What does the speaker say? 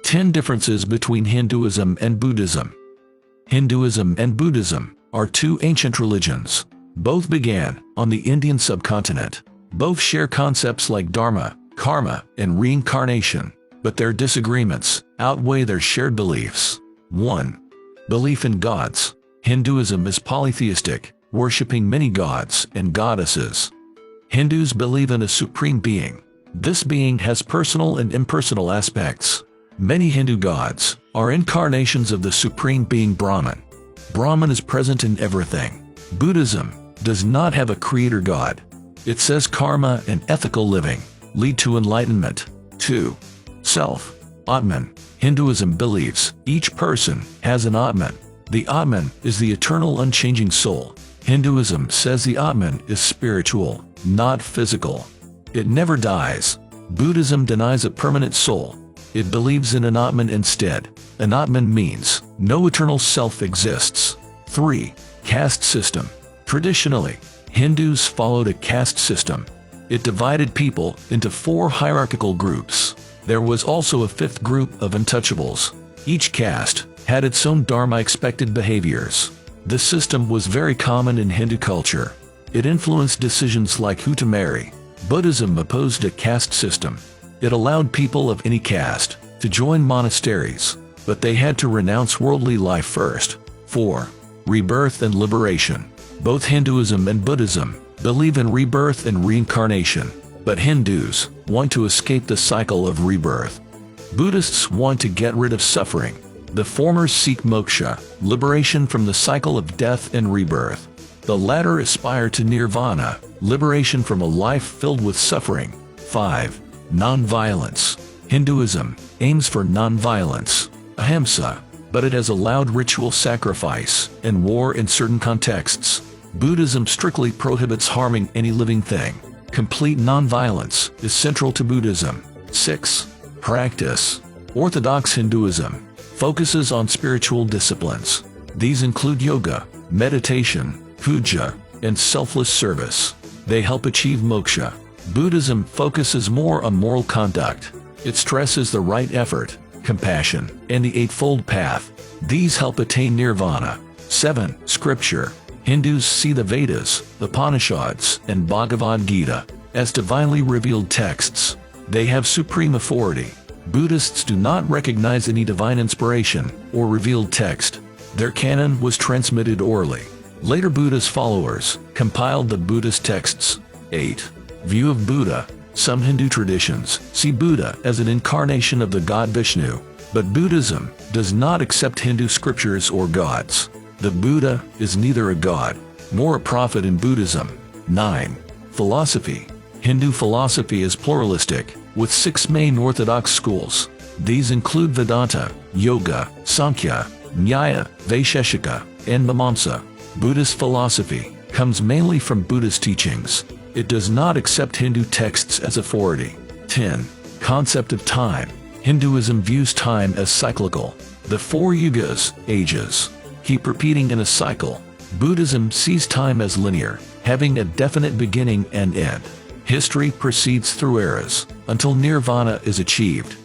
10 differences between Hinduism and Buddhism. Hinduism and Buddhism are two ancient religions. Both began on the Indian subcontinent. Both share concepts like dharma, karma, and reincarnation, but their disagreements outweigh their shared beliefs. 1. Belief in gods. Hinduism is polytheistic, worshipping many gods and goddesses. Hindus believe in a supreme being. This being has personal and impersonal aspects. Many Hindu gods are incarnations of the supreme being Brahman. Brahman is present in everything. Buddhism does not have a creator god. It says karma and ethical living lead to enlightenment. 2. Self. Atman. Hinduism believes each person has an Atman. The Atman is the eternal unchanging soul. Hinduism says the Atman is spiritual, not physical. It never dies. Buddhism denies a permanent soul. It believes in an Atman instead. An Atman means no eternal self exists. 3. Caste system. Traditionally, Hindus followed a caste system. It divided people into 4 hierarchical groups. There was also a 5th group of untouchables. Each caste had its own dharma expected behaviors. This system was very common in Hindu culture. It influenced decisions like who to marry. Buddhism opposed a caste system. It allowed people of any caste to join monasteries, but they had to renounce worldly life first. 4. Rebirth and liberation. Both Hinduism and Buddhism believe in rebirth and reincarnation, but Hindus want to escape the cycle of rebirth. Buddhists want to get rid of suffering. The former seek moksha, liberation from the cycle of death and rebirth. The latter aspire to nirvana, liberation from a life filled with suffering. 5. Non-violence. Hinduism aims for non-violence, ahimsa, but it has allowed ritual sacrifice and war in certain contexts. Buddhism strictly prohibits harming any living thing. Complete non-violence is central to Buddhism. 6. Practice. Orthodox Hinduism focuses on spiritual disciplines. These include yoga, meditation, puja, and selfless service. They help achieve moksha. Buddhism focuses more on moral conduct. It stresses the right effort, compassion, and the Eightfold Path. These help attain nirvana. 7. Scripture. Hindus see the Vedas, the Upanishads, and Bhagavad Gita as divinely revealed texts. They have supreme authority. Buddhists do not recognize any divine inspiration or revealed text. Their canon was transmitted orally. Later Buddhist followers compiled the Buddhist texts. 8. View of Buddha. Some Hindu traditions see Buddha as an incarnation of the god Vishnu, but Buddhism does not accept Hindu scriptures or gods. The Buddha is neither a god nor a prophet in Buddhism. 9. Philosophy. Hindu philosophy is pluralistic, with 6 main orthodox schools. These include Vedanta, Yoga, Sankhya, Nyaya, Vaisheshika, and Mimamsa. Buddhist philosophy comes mainly from Buddhist teachings. It does not accept Hindu texts as authority. 10. Concept of time. Hinduism views time as cyclical. The 4 yugas, ages, keep repeating in a cycle. Buddhism sees time as linear, having a definite beginning and end. History proceeds through eras until nirvana is achieved.